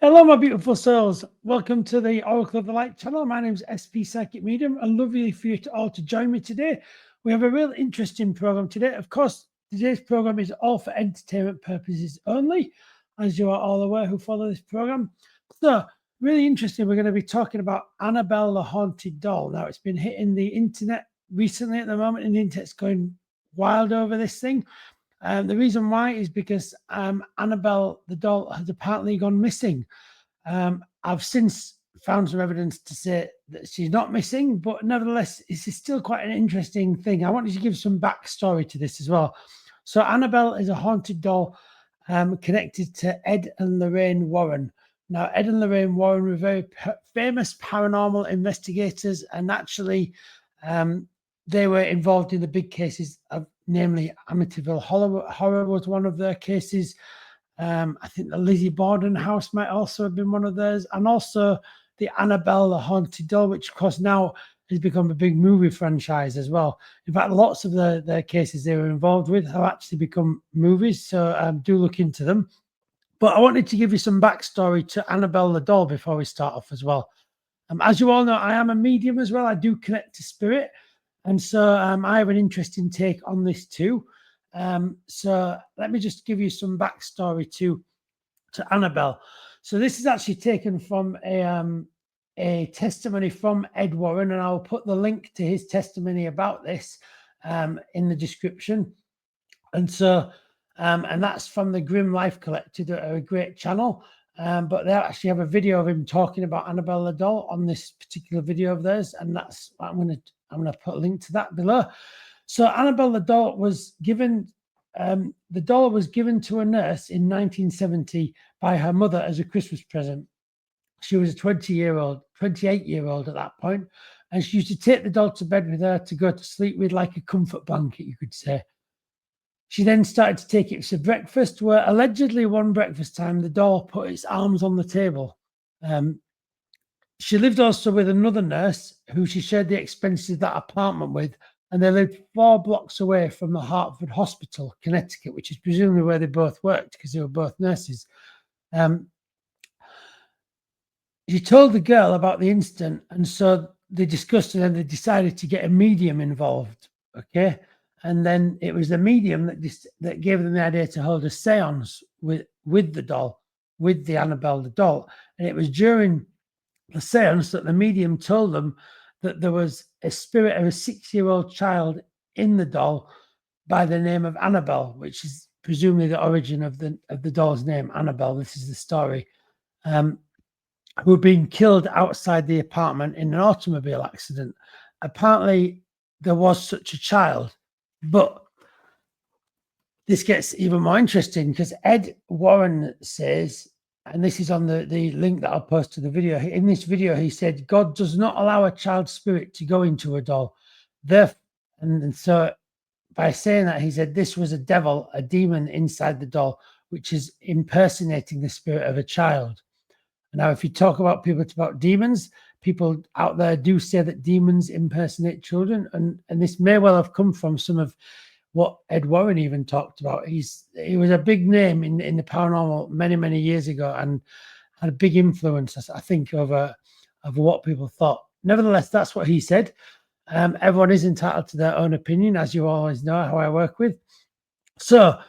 Hello, my beautiful souls. Welcome to the Oracle of the Light channel. My name is SP Psychic Medium, and lovely for you to all to join me today. We have a real interesting program today. Of course, today's program is all for entertainment purposes only, as you are all aware who follow this program. So, really interesting. We're going to be talking about Annabelle the Haunted Doll. Now, it's been hitting the internet recently at the moment, and the internet's going wild over this thing. The reason why is because Annabelle the doll has apparently gone missing. I've since found some evidence to say that she's not missing, but nevertheless, it's still quite an interesting thing. I wanted to give some backstory to this as well. So Annabelle is a haunted doll connected to Ed and Lorraine Warren. Now, Ed and Lorraine Warren were very famous paranormal investigators, and actually, they were involved in the big cases of, namely, Amityville Horror was one of their cases. I think the Lizzie Borden house might also have been one of theirs, and also the Annabelle the Haunted Doll, which of course now has become a big movie franchise as well. In fact, lots of the cases they were involved with have actually become movies, so do look into them. But I wanted to give you some backstory to Annabelle the doll before we start off as well. As you all know, I am a medium as well. I do connect to spirit. And so I have an interesting take on this too. So let me just give you some backstory to Annabelle. So this is actually taken from a testimony from Ed Warren, and I'll put the link to his testimony about this in the description. And so, and that's from the Grim Life Collective, a great channel. But they actually have a video of him talking about Annabelle the doll on this particular video of theirs, and that's I'm going to put a link to that below. So Annabelle the doll was given to a nurse in 1970 by her mother as a Christmas present. She was a 28-year-old at that point, and she used to take the doll to bed with her to go to sleep with, like a comfort blanket, you could say. She then started to take it to breakfast, where allegedly one breakfast time, the doll put its arms on the table. She lived also with another nurse who she shared the expenses of that apartment with, and they lived 4 blocks away from the Hartford Hospital, Connecticut, which is presumably where they both worked because they were both nurses. She told the girl about the incident, and so they discussed it, and they decided to get a medium involved. Okay. And then it was the medium that gave them the idea to hold a seance with the doll, with the Annabelle the doll. And it was during the seance that the medium told them that there was a spirit of a 6-year-old child in the doll by the name of Annabelle, which is presumably the origin of the doll's name, Annabelle. This is the story. Who had been killed outside the apartment in an automobile accident. Apparently, there was such a child. But this gets even more interesting because Ed Warren says, and this is on the link that I'll post to the video. In this video, he said, God does not allow a child's spirit to go into a doll. And so by saying that, he said this was a devil, a demon inside the doll, which is impersonating the spirit of a child. Now, if you talk about demons, people out there do say that demons impersonate children, and this may well have come from some of what Ed Warren even talked about. He was a big name in the paranormal many years ago, and had a big influence, I think, over what people thought. Nevertheless, that's what he said. Everyone is entitled to their own opinion, as you always know how I work with. So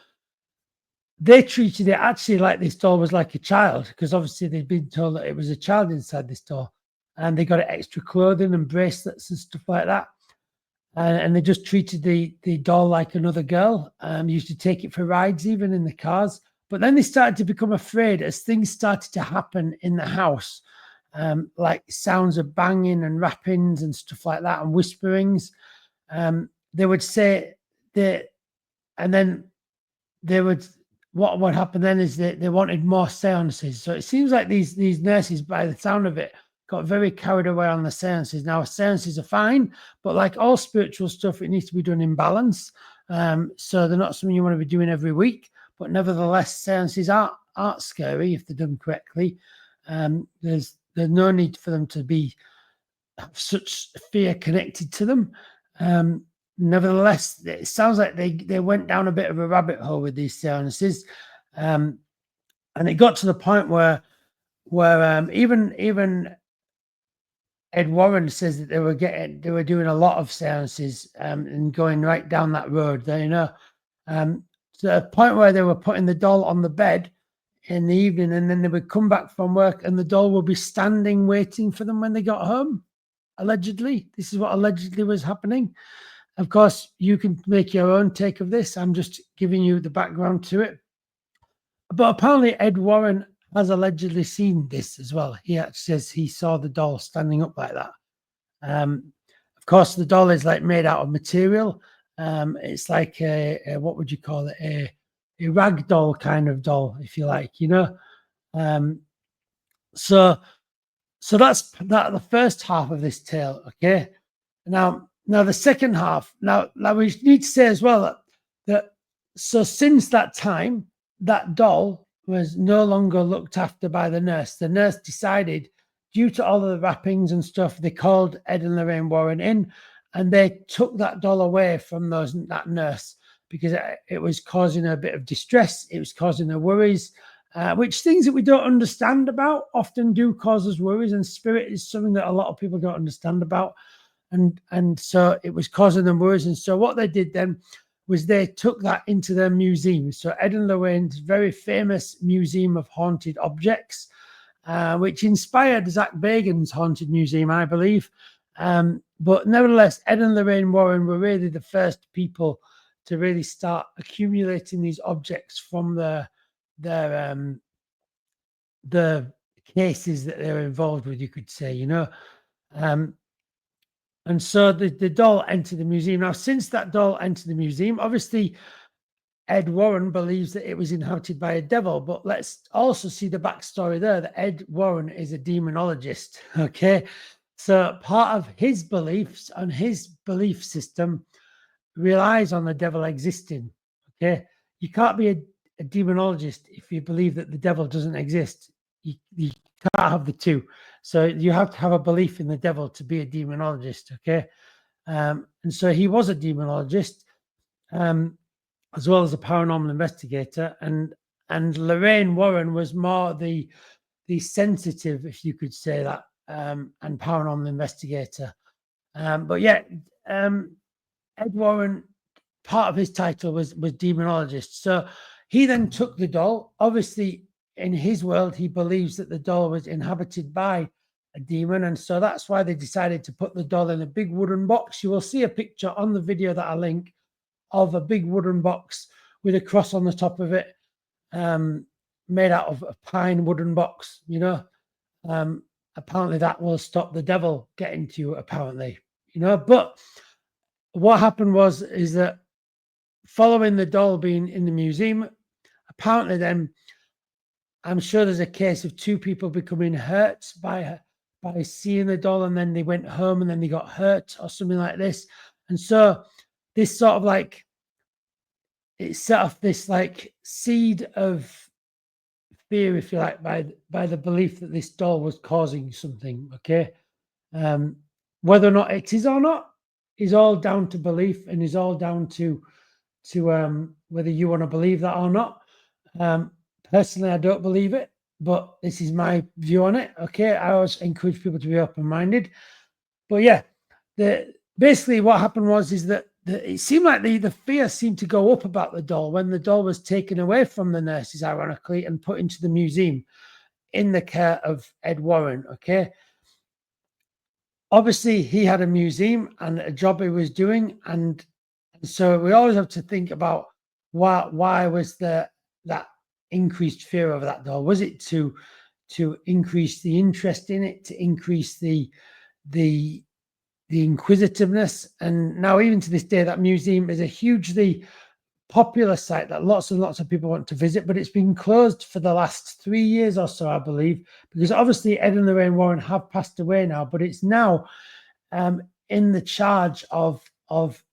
they treated it actually like this doll was like a child, because obviously they'd been told that it was a child inside this doll. And they got extra clothing and bracelets and stuff like that. And they just treated the doll like another girl. Used to take it for rides, even in the cars. But then they started to become afraid as things started to happen in the house, like sounds of banging and rappings and stuff like that, and whisperings. They would say that, and then they would. What would happen then is that they wanted more seances. So it seems like these nurses, by the sound of it, got very carried away on the seances. Now, seances are fine, but like all spiritual stuff, it needs to be done in balance. So they're not something you want to be doing every week, but nevertheless, seances aren't scary if they're done correctly. There's no need for them to have such fear connected to them. Nevertheless, it sounds like they went down a bit of a rabbit hole with these seances. And it got to the point where where even Ed Warren says that they were doing a lot of seances and going right down that road there, to the point where they were putting the doll on the bed in the evening, and then they would come back from work and the doll would be standing waiting for them when they got home. Allegedly, this is what allegedly was happening. Of course, you can make your own take of this. I'm just giving you the background to it. But apparently, Ed Warren has allegedly seen this as well. He actually says he saw the doll standing up like that. Of course, the doll is like made out of material. It's like what would you call it? A rag doll kind of doll, if you like, So that's the first half of this tale. Okay. Now the second half. Now we need to say as well that so since that time, that doll was no longer looked after by the nurse. The nurse decided, due to all of the wrappings and stuff, they called Ed and Lorraine Warren in, and they took that doll away from that nurse because it was causing her a bit of distress. It was causing her worries, which things that we don't understand about often do cause us worries. And spirit is something that a lot of people don't understand about. And so it was causing them worries. And so what they did then was they took that into their museum. So Ed and Lorraine's very famous Museum of Haunted Objects, which inspired Zach Bagans' Haunted Museum, I believe. But nevertheless, Ed and Lorraine Warren were really the first people to really start accumulating these objects from the cases that they were involved with, you could say, and so the doll entered the museum. Now, since that doll entered the museum, obviously Ed Warren believes that it was inhabited by a devil, but let's also see the backstory there, that Ed Warren is a demonologist, okay? So part of his beliefs and his belief system relies on the devil existing, okay? You can't be a demonologist if you believe that the devil doesn't exist. You can't have the two. So you have to have a belief in the devil to be a demonologist, okay? And so he was a demonologist, as well as a paranormal investigator, and Lorraine Warren was more the sensitive, if you could say that, and paranormal investigator. But yeah, Ed Warren, part of his title was demonologist. So he then took the doll. Obviously, in his world, he believes that the doll was inhabited by a demon, and so that's why they decided to put the doll in a big wooden box. You will see a picture on the video that I link of a big wooden box with a cross on the top of it, made out of a pine wooden box, apparently that will stop the devil getting to you, apparently, but what happened is that following the doll being in the museum, apparently then I'm sure there's a case of two people becoming hurt by seeing the doll, and then they went home and then they got hurt or something like this. And so this sort of like, it set off this like seed of fear, if you like, by the belief that this doll was causing something, okay? Whether or not it is or not is all down to belief, and is all down to whether you want to believe that or not. Personally, I don't believe it, but this is my view on it. Okay, I always encourage people to be open-minded. But yeah, basically what happened is that it seemed like the fear seemed to go up about the doll when the doll was taken away from the nurses, ironically, and put into the museum in the care of Ed Warren. Okay, obviously he had a museum and a job he was doing, and so we always have to think about why was that increased fear over that doll? Was it to increase the interest in it, to increase the inquisitiveness? And now, even to this day, that museum is a hugely popular site that lots and lots of people want to visit, but it's been closed for the last 3 years or so, I believe, because obviously Ed and Lorraine Warren have passed away now, but it's now in the charge of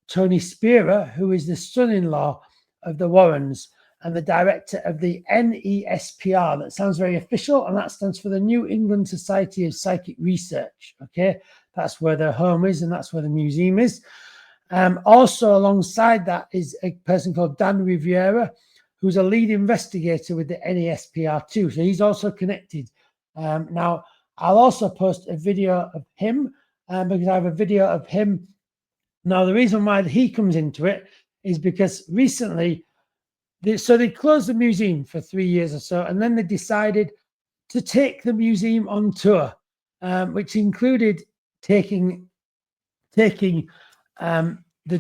Tony Spira, who is the son-in-law of the Warrens and the director of the NESPR. That sounds very official, and that stands for the New England Society of Psychic Research. Okay, that's where their home is, and that's where the museum is. Also alongside that is a person called Dan Riviera, who's a lead investigator with the NESPR too. So he's also connected Now, I'll also post a video of him because I have a video of him. Now, the reason why he comes into it is because recently, they closed the museum for 3 years or so, and then they decided to take the museum on tour, which included taking the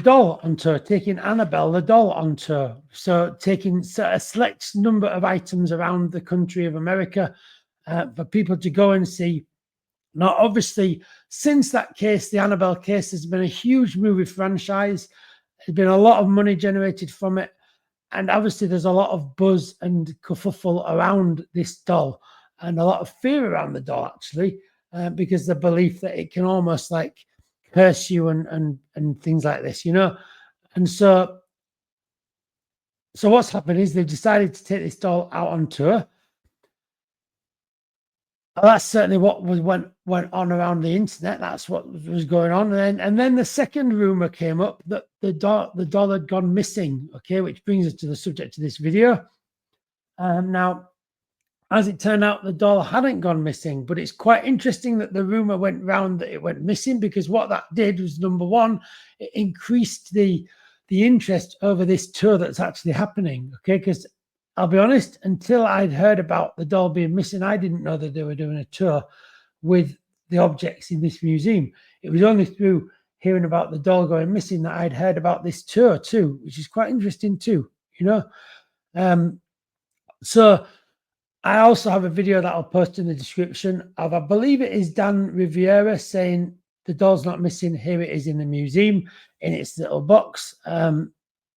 doll on tour, taking Annabelle the doll on tour. So taking a select number of items around the country of America for people to go and see. Now, obviously, since that case, the Annabelle case, has been a huge movie franchise. There's been a lot of money generated from it. And obviously, there's a lot of buzz and kerfuffle around this doll, and a lot of fear around the doll, actually, because the belief that it can almost like curse you and things like this, you know. And so what's happened is they've decided to take this doll out on tour. That's certainly what went on around the internet. That's what was going on. And then the second rumor came up that the doll had gone missing. Okay, which brings us to the subject of this video. Now, as it turned out, the doll hadn't gone missing, but it's quite interesting that the rumor went round that it went missing, because what that did was, number one, it increased the interest over this tour that's actually happening. Okay, because I'll be honest, until I'd heard about the doll being missing, I didn't know that they were doing a tour with the objects in this museum. It was only through hearing about the doll going missing that I'd heard about this tour too, which is quite interesting too, you know. So I also have a video that I'll post in the description of, I believe it is Dan Riviera, saying the doll's not missing. Here it is in the museum in its little box.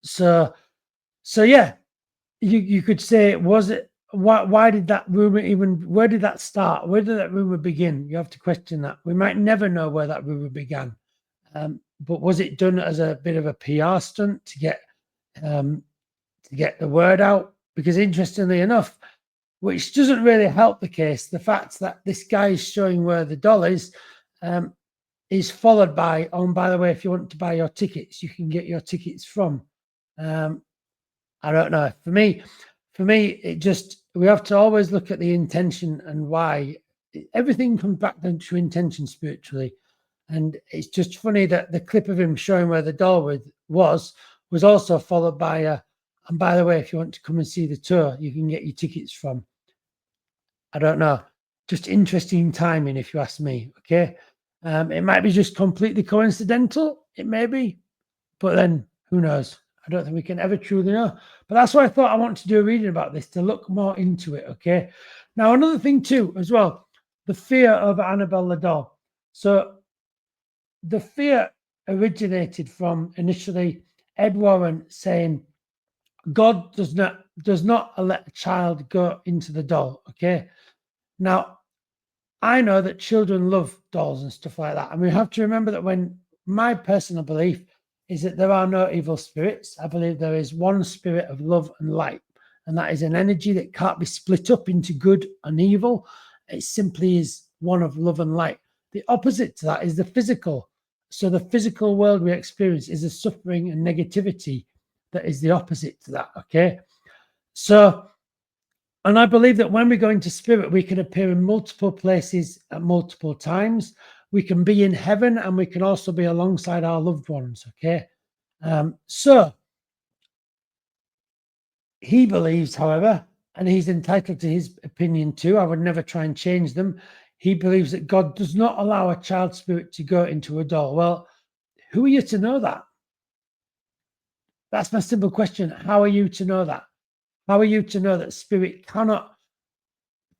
So yeah. You could say, was it, why did that rumor even, where did that start? Where did that rumor begin? You have to question that. We might never know where that rumor began. But was it done as a bit of a PR stunt to get the word out? Because interestingly enough, which doesn't really help the case, the fact that this guy is showing where the doll is followed by, oh, and by the way, if you want to buy your tickets, you can get your tickets from. I don't know. For me, it just, we have to always look at the intention and why. Everything comes back down to intention spiritually. And it's just funny that the clip of him showing where the doll was also followed by and by the way, if you want to come and see the tour, you can get your tickets from. I don't know. Just interesting timing, if you ask me. Okay. It might be just completely coincidental. It may be, but then who knows? I don't think we can ever truly know. But that's why I thought I want to do a reading about this, to look more into it, okay? Now, another thing too, as well, the fear of Annabelle the doll. So the fear originated from initially Ed Warren saying, God does not let a child go into the doll, okay? Now, I know that children love dolls and stuff like that. And we have to remember that when my personal belief is that there are no evil spirits. I believe there is one spirit of love and light, and that is an energy that can't be split up into good and evil. It simply is one of love and light. The opposite to that is the physical. So the physical world we experience is the suffering and negativity that is the opposite to that, okay? So, and I believe that when we go into spirit, we can appear in multiple places at multiple times. We can be in heaven, and we can also be alongside our loved ones, okay? So he believes, however, and he's entitled to his opinion too, I would never try and change them. He believes that God does not allow a child spirit to go into a doll. Well, who are you to know that? That's my simple question. How are you to know that? How are you to know that spirit cannot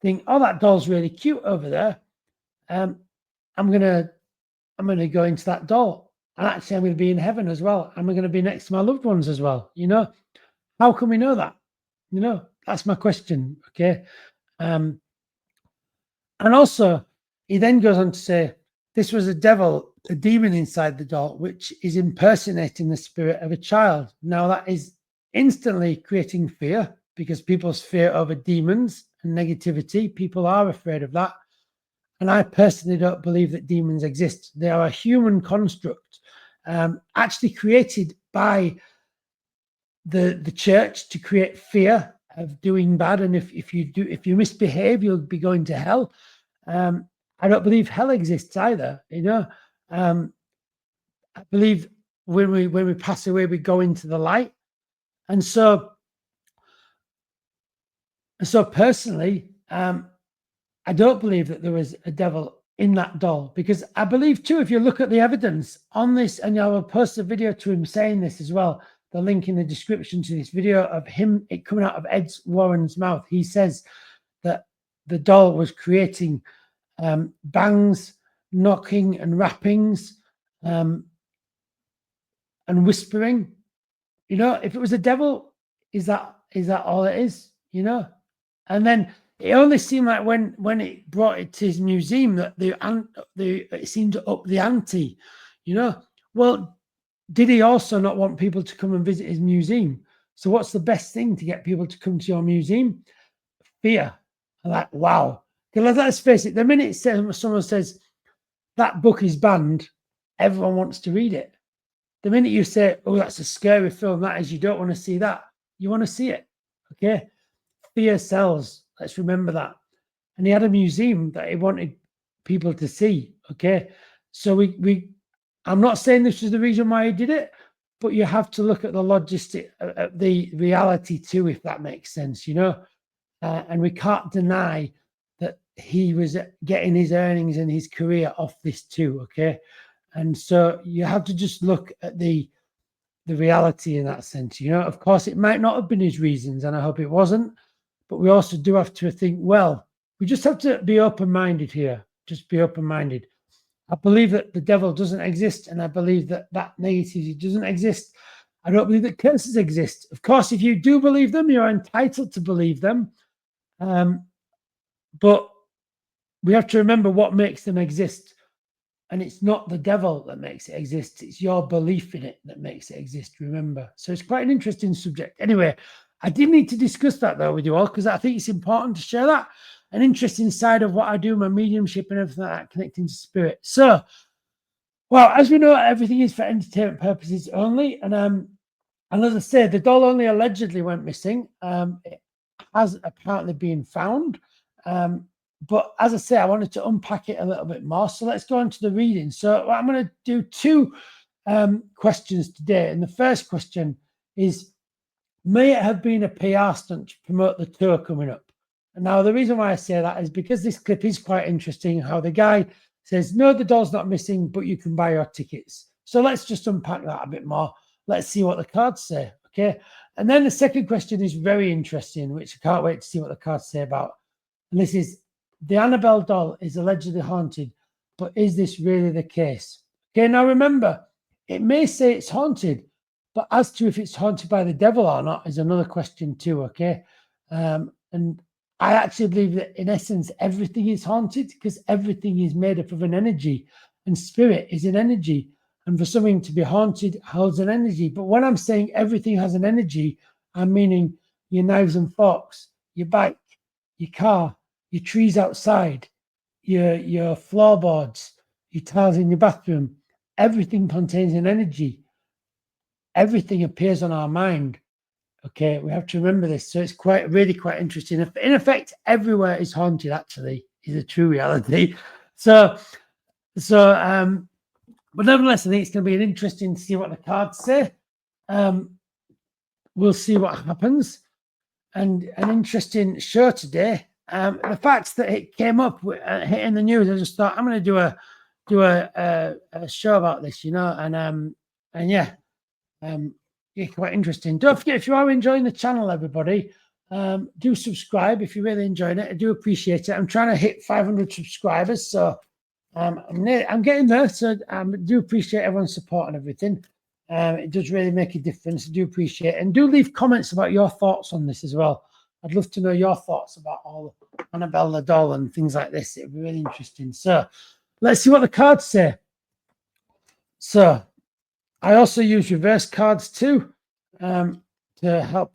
think, oh, that doll's really cute over there. I'm gonna go into that doll, and actually I'm going to be in heaven as well. I'm going to be next to my loved ones as well. You know, how can we know that? You know, that's my question. Okay, and also he then goes on to say this was a devil, a demon inside the doll, which is impersonating the spirit of a child. Now that is instantly creating fear, because people's fear over demons and negativity, people are afraid of that. And I personally don't believe that demons exist. They are a human construct, actually created by the church to create fear doing bad, and if you misbehave, you'll be going to hell. I don't believe hell exists either. I believe when we pass away, we go into the light, and so personally, I don't believe that there was a devil in that doll, because I believe too, if you look at the evidence on this, and I will post a video to him saying this as well, the link in the description to this video of him, it coming out of Ed Warren's mouth. He says that the doll was creating bangs, knocking and rappings, and whispering. If it was a devil, is that all it is? And then it only seemed like when it brought it to his museum that it seemed to up the ante. Well, did he also not want people to come and visit his museum? So what's the best thing to get people to come to your museum? Fear. I'm like, wow. Because let's face it, the minute someone says that book is banned, everyone wants to read it. The minute you say, oh, that's a scary film, that is, you don't want to see that. You want to see it. Okay. Fear sells. Let's remember that. And he had a museum that he wanted people to see. Okay. So I'm not saying this is the reason why he did it, but you have to look at the logistic, the reality too, if that makes sense, and we can't deny that he was getting his earnings and his career off this too. Okay. And so you have to just look at the reality in that sense. Of course, it might not have been his reasons, and I hope it wasn't, but we also do have to think, well, we just have to be open-minded here. Just be open-minded. I believe that the devil doesn't exist, and I believe that negativity doesn't exist. I don't believe that curses exist. Of course, if you do believe them, you're entitled to believe them. But we have to remember what makes them exist. And it's not the devil that makes it exist. It's your belief in it that makes it exist, remember. So it's quite an interesting subject. Anyway, I did need to discuss that, though, with you all, because I think it's important to share that. An interesting side of what I do, my mediumship and everything like that, connecting to spirit. So, well, as we know, everything is for entertainment purposes only. And as I say, the doll only allegedly went missing. It has apparently been found. But as I say, I wanted to unpack it a little bit more. So let's go on to the reading. So I'm going to do two questions today. And the first question is, may it have been a PR stunt to promote the tour coming up? And now the reason why I say that is because this clip is quite interesting, how the guy says, no, the doll's not missing, but you can buy your tickets. So let's just unpack that a bit more. Let's see what the cards say. Okay. And then the second question is very interesting, which I can't wait to see what the cards say about. And this is, the Annabelle doll is allegedly haunted, but is this really the case? Okay, now remember, it may say it's haunted, but as to if it's haunted by the devil or not is another question too, okay? And I actually believe that in essence, everything is haunted because everything is made up of an energy, and spirit is an energy. And for something to be haunted holds an energy. But when I'm saying everything has an energy, I'm meaning your knives and forks, your bike, your car, your trees outside, your floorboards, your tiles in your bathroom. Everything contains an energy. Everything appears on our mind. Okay, we have to remember this. So it's really quite interesting. In effect, everywhere is haunted, actually, is a true reality. So but nevertheless, I think it's going to be interesting to see what the cards say. We'll see what happens. And an interesting show today. The fact that it came up hitting the news, I just thought I'm going to do a show about this, and yeah, quite interesting. Don't forget, if you are enjoying the channel, everybody, do subscribe if you're really enjoying it. I do appreciate it. I'm trying to hit 500 subscribers, so I'm getting there. So I do appreciate everyone's support and everything. It does really make a difference. I do appreciate it. And do leave comments about your thoughts on this as well. I'd love to know your thoughts about all Annabelle the doll and things like this. It'd be really interesting. So let's see what the cards say. So I also use reverse cards too to help.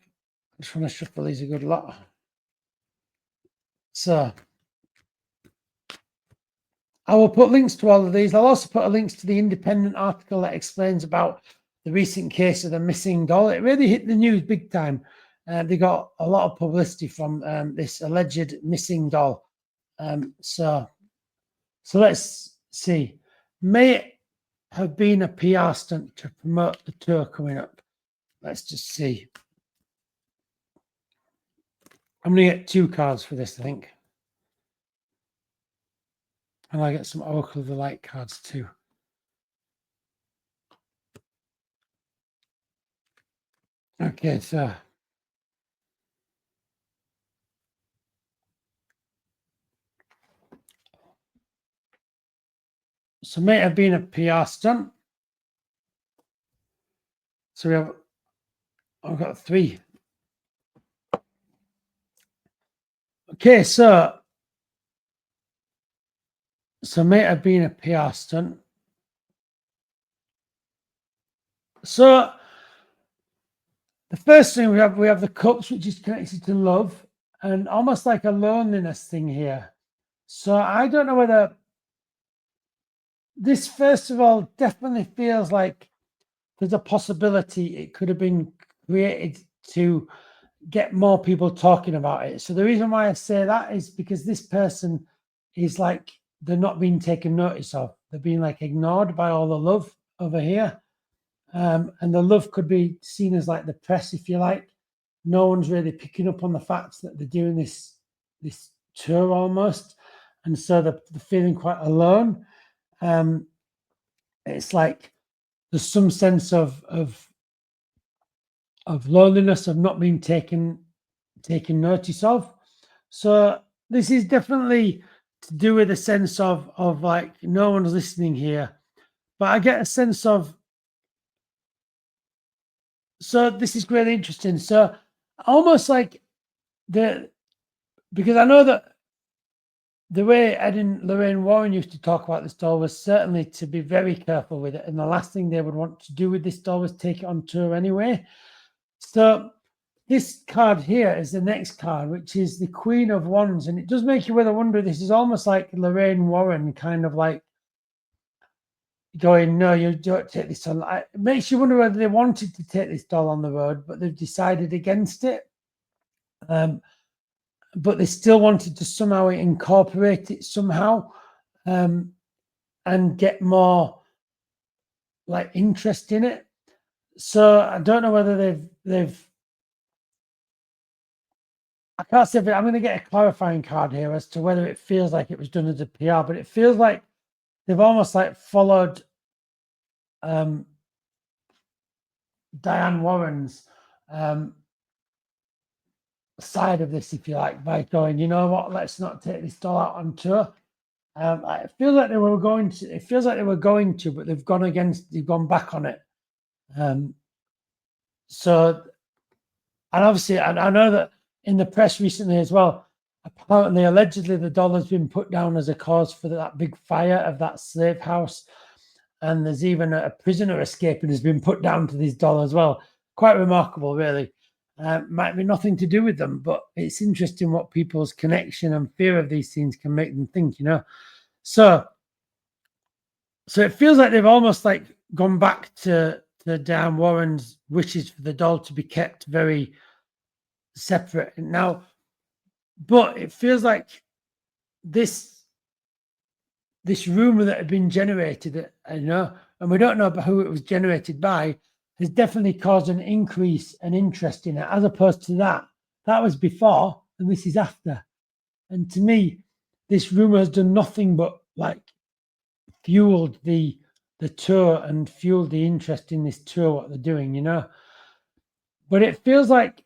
I just want to shuffle these a good lot. So I will put links to all of these. I'll also put links to the independent article that explains about the recent case of the missing doll. It really hit the news big time. they got a lot of publicity from this alleged missing doll. So let's see. May it have been a PR stunt to promote the tour coming up? Let's just see. I'm going to get 2 cards for this, I think. And I get some Oracle of the Light cards too. Okay, so may it have been a PR stunt. So I've got 3. Okay, so may it have been a PR stunt. So the first thing we have the cups, which is connected to love, and almost like a loneliness thing here. So I don't know whether this, first of all, definitely feels like there's a possibility it could have been created to get more people talking about it. So the reason why I say that is because this person is like, they're not being taken notice of. They're being like ignored by all the love over here. And the love could be seen as like the press, if you like. No one's really picking up on the fact that they're doing this tour almost. And so they're feeling quite alone. It's like there's some sense of loneliness, of not being taken notice of. So this is definitely to do with a sense of like no one's listening here. But I get a sense of, so this is really interesting. So almost like because I know that the way Ed and Lorraine Warren used to talk about this doll was certainly to be very careful with it. And the last thing they would want to do with this doll was take it on tour anyway. So this card here is the next card, which is the Queen of Wands. And it does make you wonder, this is almost like Lorraine Warren kind of like going, no, you don't take this on. It makes you wonder whether they wanted to take this doll on the road, but they've decided against it. But they still wanted to somehow incorporate it somehow and get more like interest in it. So I don't know whether they've I can't say, but I'm going to get a clarifying card here as to whether it feels like it was done as a PR, but it feels like they've almost like followed Diane Warren's side of this, if you like, by going, you know what, let's not take this doll out on tour. It feels like they were going to. It feels like they were going to, but they've gone back on it. So, and obviously, I know that in the press recently as well, apparently, allegedly, the doll has been put down as a cause for that big fire of that slave house. And there's even a prisoner escaping has been put down to this doll as well. Quite remarkable, really. Might be nothing to do with them, but it's interesting what people's connection and fear of these things can make them think, you know. So it feels like they've almost like gone back to Dan Warren's wishes for the doll to be kept very separate now. But it feels like this rumor that had been generated, you know, and we don't know about who it was generated by, has definitely caused an increase in interest in it, as opposed to that was before and this is after. And to me, this rumor has done nothing but like fueled the tour and fueled the interest in this tour, what they're doing, you know. But it feels like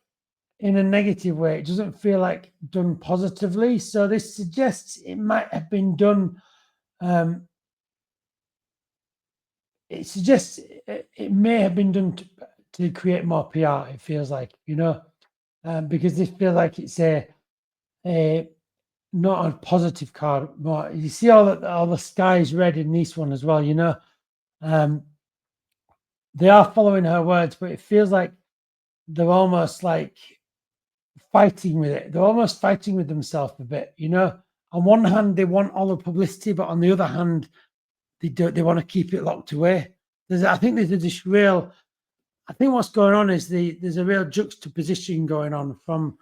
in a negative way. It doesn't feel like done positively. So this suggests it might have been done. It suggests it may have been done to create more PR. It feels like, you know, because this feels like it's a not a positive card. More, you see all the sky is red in this one as well. You know, they are following her words, but it feels like they're almost like fighting with it. They're almost fighting with themselves a bit. You know, on one hand they want all the publicity, but on the other hand they want to keep it locked away. I think there's this real I think what's going on is there's a real juxtaposition going on from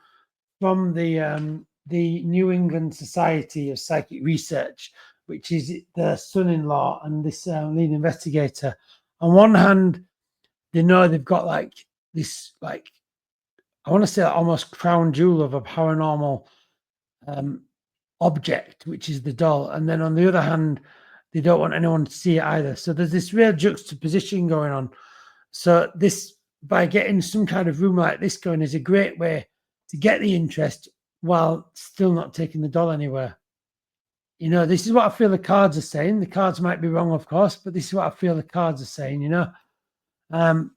the New England Society of Psychic Research, which is the son-in-law and this lead investigator. On one hand, they know they've got like this, like, I want to say almost crown jewel of a paranormal object, which is the doll. And then on the other hand, they don't want anyone to see it either. So there's this real juxtaposition going on. So this, by getting some kind of room like this going, is a great way to get the interest while still not taking the doll anywhere. You know, this is what I feel the cards are saying. The cards might be wrong, of course, but this is what I feel the cards are saying, you know. And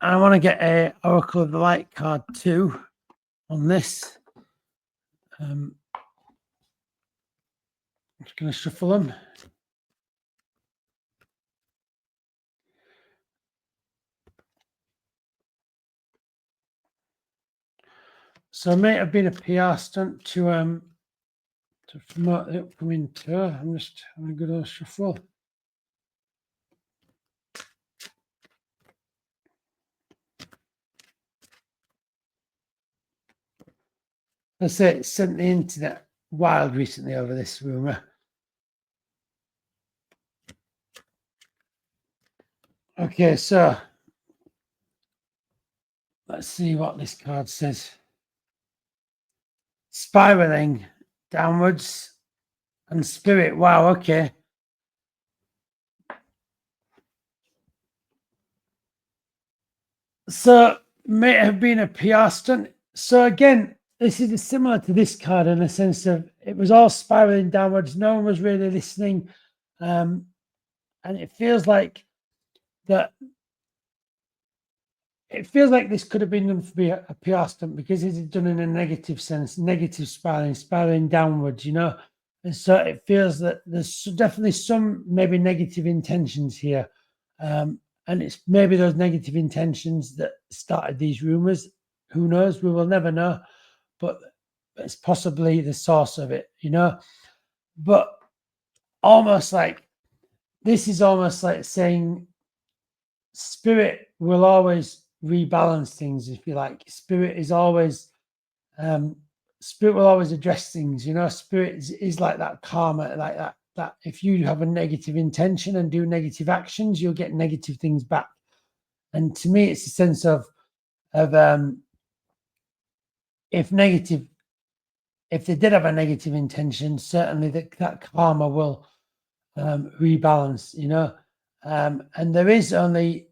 I want to get a Oracle of the Light card too on this. I'm just going to shuffle them. So it may have been a PR stunt to promote the upcoming tour. I'm just having a good old shuffle. Let's say it sent the internet wild recently over this rumor. Okay, so let's see what this card says. Spiraling downwards and spirit. Wow, okay. So may have been a PR stunt. So again, this is similar to this card in the sense of it was all spiraling downwards. No one was really listening. And it feels like that. It feels like this could have been done for a PR stunt because it's done in a negative sense, negative spiraling downwards, you know. And so it feels that there's definitely some maybe negative intentions here. And it's maybe those negative intentions that started these rumors. Who knows? We will never know. But it's possibly the source of it, you know. But almost like this is almost like saying spirit will always rebalance things, if you like. Spirit is always spirit will always address things, you know. Spirit is like that karma, like that if you have a negative intention and do negative actions, you'll get negative things back. And to me, it's a sense of if they did have a negative intention, certainly that karma will rebalance, you know. And there is only,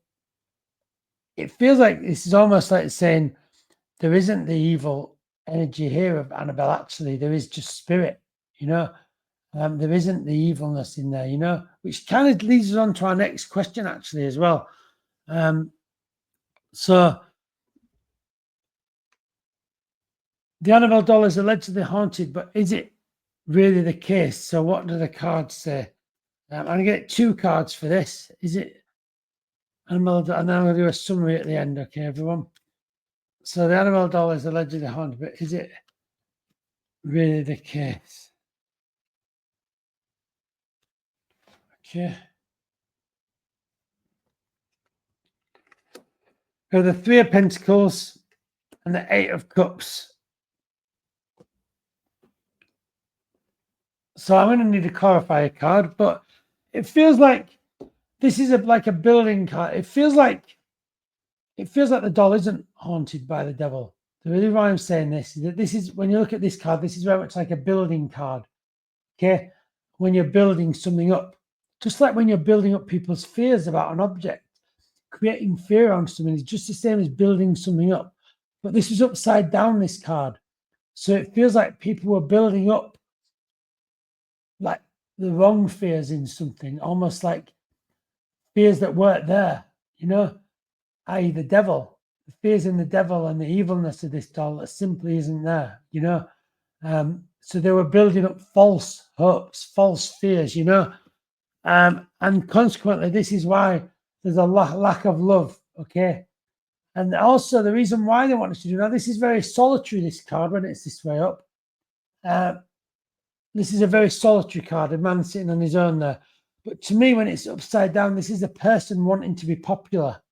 it feels like this is almost like saying there isn't the evil energy here of Annabelle. Actually, there is just spirit, you know. There isn't the evilness in there, you know, which kind of leads us on to our next question, actually, as well. So the Annabelle doll is allegedly haunted, but is it really the case? So what do the cards say? I'm going to get 2 cards for this. Is it Annabelle doll? And then I'm going to do a summary at the end, okay, everyone? So the Annabelle doll is allegedly haunted, but is it really the case? Okay. So the 3 of Pentacles and the 8 of Cups. So I'm going to need to clarify a card, but it feels like this is like a building card. It feels like the doll isn't haunted by the devil. The reason why I'm saying this is that this is, when you look at this card, this is very much like a building card. Okay, when you're building something up, just like when you're building up people's fears about an object, creating fear on something is just the same as building something up. But this is upside down, this card. So it feels like people were building up like the wrong fears in something, almost like fears that weren't there, you know, i.e. the devil, the fears in the devil and the evilness of this doll that simply isn't there, you know. So they were building up false hopes, false fears, you know. And consequently, this is why there's a lack of love, okay? And also the reason why they want us to do that, this is very solitary, this card, when it's this way up. This is a very solitary card, a man sitting on his own there. But to me, when it's upside down, this is a person wanting to be popular,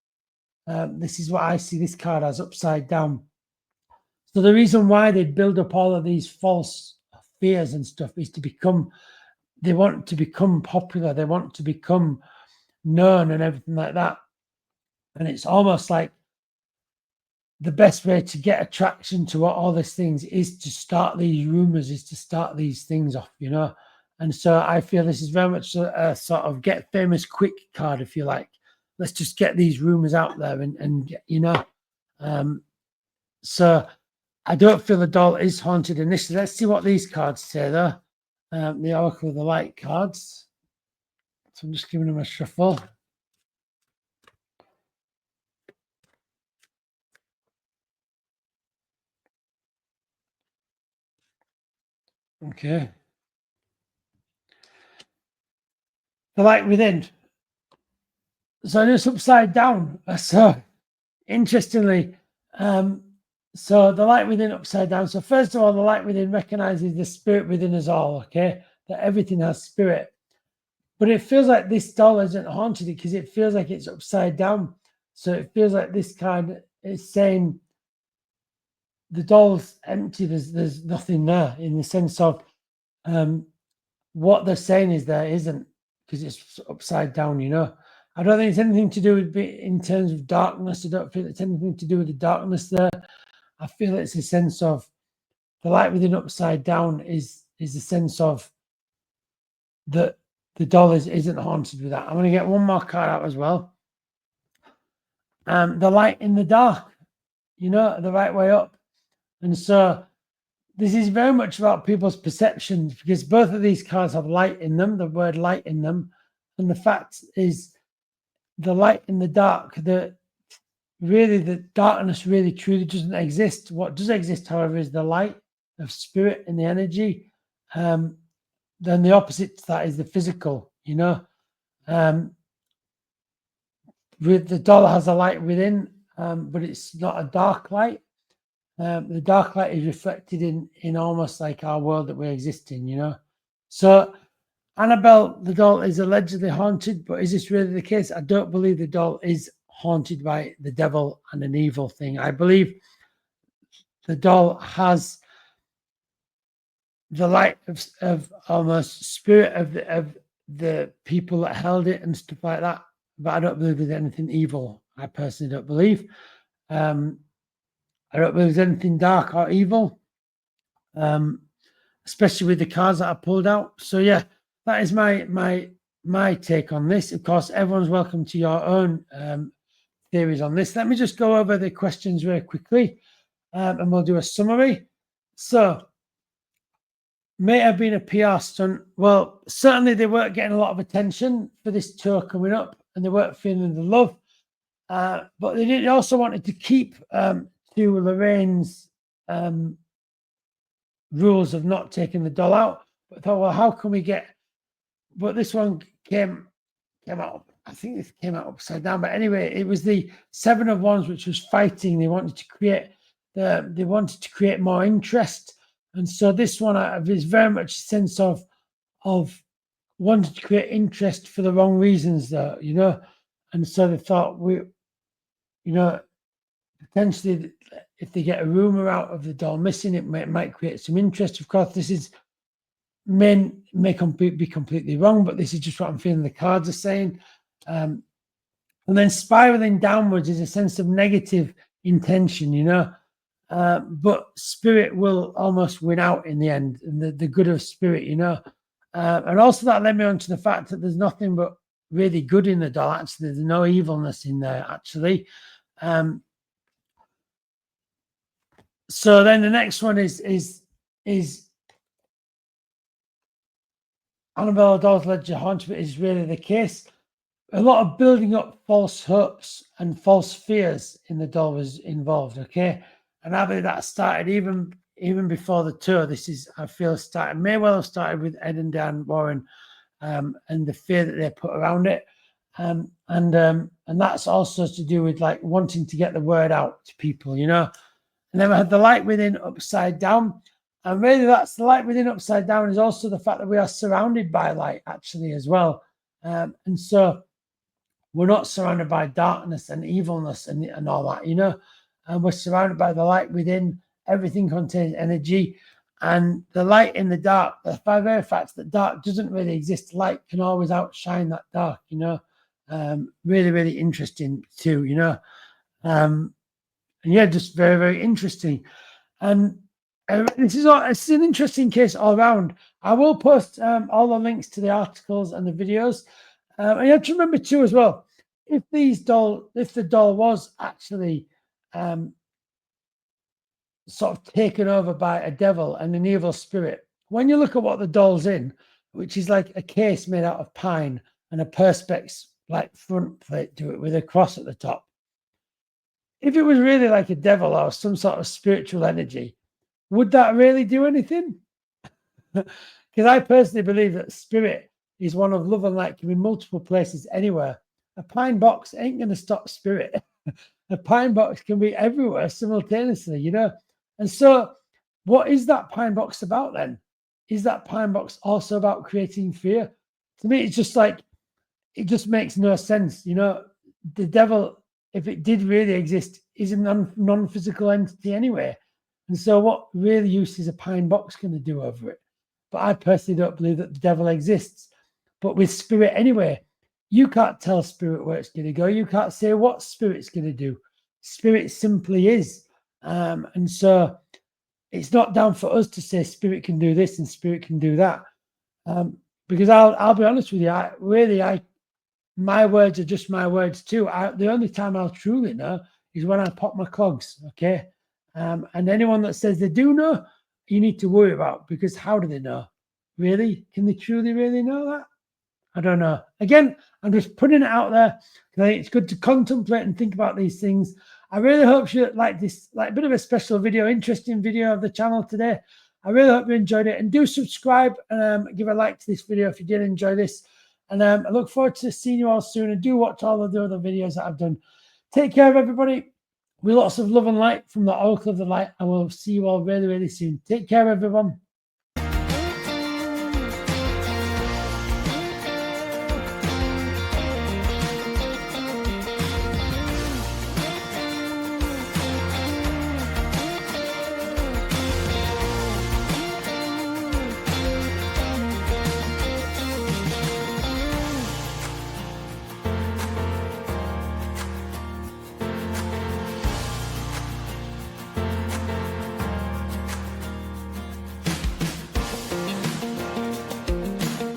This is what I see this card as, upside down. So the reason why they build up all of these false fears and stuff is to become, they want to become popular, they want to become known and everything like that. And it's almost like the best way to get attraction to all these things is to start these rumors, is to start these things off, you know. And so I feel this is very much a sort of get famous quick card, if you like. Let's just get these rumors out there and you know. So I don't feel the doll is haunted initially. Let's see what these cards say, though. The Oracle of the Light cards. So I'm just giving them a shuffle. Okay. The light within. So it's upside down. So interestingly, so the light within upside down. So first of all, the light within recognizes the spirit within us all, okay? That everything has spirit. But it feels like this doll isn't haunted because it feels like it's upside down. So it feels like this card is saying the doll's empty. There's nothing there, in the sense of what they're saying is there isn't, because it's upside down, you know. I don't think it's anything to do with in terms of darkness. I don't feel it's anything to do with the darkness there. I feel it's a sense of the light within upside down is a sense of that the doll isn't haunted with that. I'm going to get one more card out as well. The light in the dark, you know, the right way up. And so this is very much about people's perceptions, because both of these cards have light in them, the word light in them. And the fact is, the light in the dark, the darkness really truly doesn't exist. What does exist, however, is the light of spirit and the energy. Then the opposite to that is the physical, you know. With the doll has a light within, but it's not a dark light. The dark light is reflected in almost like our world that we exist in, you know. So Annabelle, the doll, is allegedly haunted, but is this really the case? I don't believe the doll is haunted by the devil and an evil thing. I believe the doll has the light of almost spirit of the people that held it and stuff like that. But I don't believe there's anything evil. I personally don't believe. I don't believe there's anything dark or evil, especially with the cards that I pulled out. So yeah, that is my take on this. Of course, everyone's welcome to your own theories on this. Let me just go over the questions very quickly, and we'll do a summary. So, may have been a PR stunt. Well, certainly they weren't getting a lot of attention for this tour coming up, and they weren't feeling the love. But they also wanted to keep to Lorraine's rules of not taking the doll out. But I thought, well, how can we get? But this one came out. I think this came out upside down. But anyway, it was the Seven of Wands, which was fighting. They wanted to create more interest. And so this one is very much a sense of wanting to create interest for the wrong reasons, though, you know. And so they thought potentially if they get a rumor out of the doll missing, it might create some interest. Of course, this is may be completely wrong, but this is just what I'm feeling the cards are saying. And then spiraling downwards is a sense of negative intention, you know. But spirit will almost win out in the end, and the good of spirit, you know. And also that led me on to the fact that there's nothing but really good in the doll. Actually, there's no evilness in there, actually. So then the next one is Annabelle Doll's Ledger Haunted is really the case. A lot of building up false hopes and false fears in the doll was involved, okay? And I believe that started even before the tour. This is, I feel, may well have started with Ed and Lorraine Warren, and the fear that they put around it. And that's also to do with like wanting to get the word out to people, you know. And then we had the light within upside down. And really that's the light within upside down is also the fact that we are surrounded by light actually as well. And so we're not surrounded by darkness and evilness and all that, you know, and we're surrounded by the light within. Everything contains energy, and the light in the dark, the very fact that dark doesn't really exist, light can always outshine that dark, you know. Really, really interesting too, you know. And yeah, just very, very interesting. And this is it's an interesting case all around. I will post all the links to the articles and the videos. And you have to remember too, as well, if the doll was actually sort of taken over by a devil and an evil spirit, when you look at what the doll's in, which is like a case made out of pine and a perspex like front plate to it with a cross at the top. If it was really like a devil or some sort of spiritual energy, would that really do anything? Because I personally believe that spirit is one of love and light, can be multiple places anywhere. A pine box ain't going to stop spirit. A pine box can be everywhere simultaneously, you know. And so, what is that pine box about then? Is that pine box also about creating fear? To me, it's just like, it just makes no sense, you know. The devil, if it did really exist, is a non-physical entity anyway. And so what really use is a pine box going to do over it? But I personally don't believe that the devil exists. But with spirit anyway, you can't tell spirit where it's going to go. You can't say what spirit's going to do. Spirit simply is. And so it's not down for us to say spirit can do this and spirit can do that. Because I'll be honest with you, my words are just my words too. The only time I'll truly know is when I pop my clogs, okay? And anyone that says they do know, you need to worry about, because how do they know? Really? Can they truly really know that? I don't know. Again, I'm just putting it out there. I think it's good to contemplate and think about these things. I really hope you like this, like a bit of a special video, interesting video of the channel today. I really hope you enjoyed it, and do subscribe and give a like to this video if you did enjoy this. And I look forward to seeing you all soon, and do watch all of the other videos that I've done. Take care of everybody. With lots of love and light from the Oracle of the Light. I will see you all really, really soon. Take care, everyone.